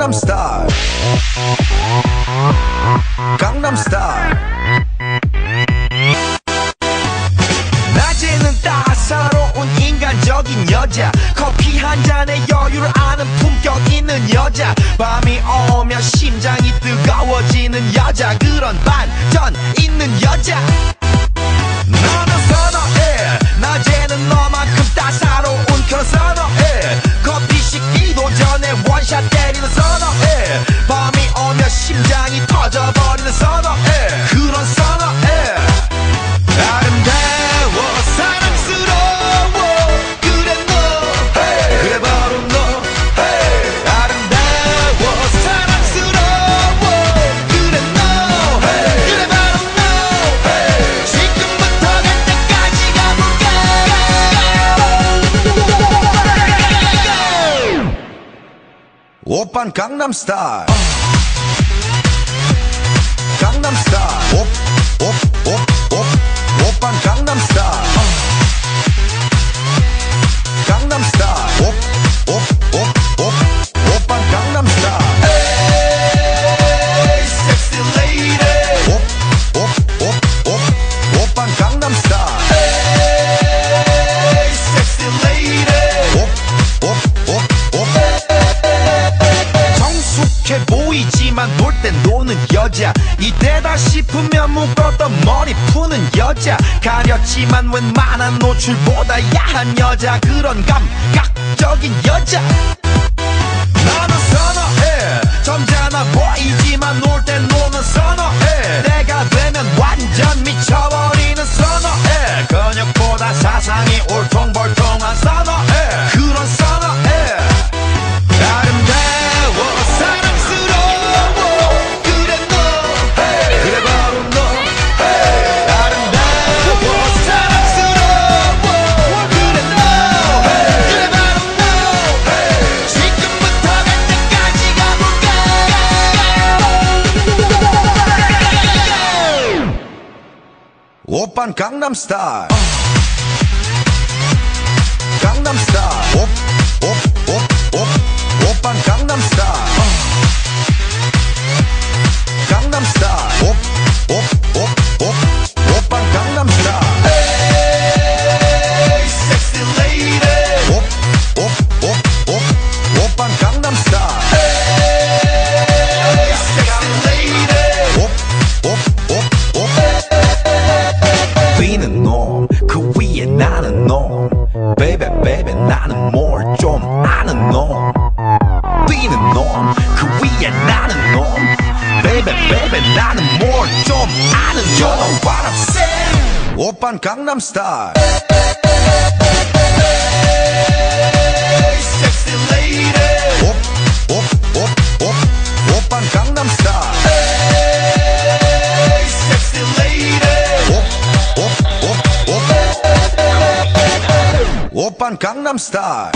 강남스타일 강남스타일 낮에는 따사로운 인간적인 여자 커피 한 잔에 여유를 아는 품격 있는 여자 밤이 오면 심장이 뜨거워지는 여자 그런 반전 있는 여자 너는 선호해 낮에는 너만큼 따사로운 그런 선호해 커피 식기도 전에 원샷 때리는 선호해 밤이 오면 심장이 터져버리는 선호해 그런 선호해 아름다워 사랑스러워 그래 너 hey. 그래 바로 너 hey. 아름다워 사랑스러워 그래 너 hey. 그래 바로 너 hey. 지금부터 갈 때까지 가볼까 오빤 강남스타일 강남스타일 오빤 강남스타일 강남스타일 오빤 강남스타일 에이 섹시 레이디 오빤 강남스타일 에이 섹시 레이디 성숙해 보이지만 놀 땐 노는 여자 이때다 싶으면 묶었던 머리 푸는 여자 가렸지만 웬만한 노출보다 야한 여자 그런 감각적인 여자 나는 선호해 점잖아 보이지만 놀 땐 노는 선호해 내가 되면 완전 미쳐버리는 선호해 근육보다 사상이 울퉁불퉁한 선호해 그런 선호해 아름다워 사랑스러워 그래 너 hey. 그래 바로 너 hey. 아름다워 사랑스러워 그래 너 hey. 그래 바로 너 hey. 지금부터 갈 때까지 가볼까 오빤 강남스타일 강남스타일 오빤 강남스타일 강남스타일 오빤 강남스타일 에이 섹시 레이디 오빤 강남스타일 에이 섹시 레이디 비는 놈그 위에 나는 놈 베이베 베이베 나는 뭘 좀 아는 놈 비는 놈그 위에 나는 놈 베이베 베이베 나는 뭘 좀 아는 놈 You know what I'm saying 오빤 강남스타일 섹시 레이디 오빤 강남스타일 섹시 레이디 오빤 강남스타일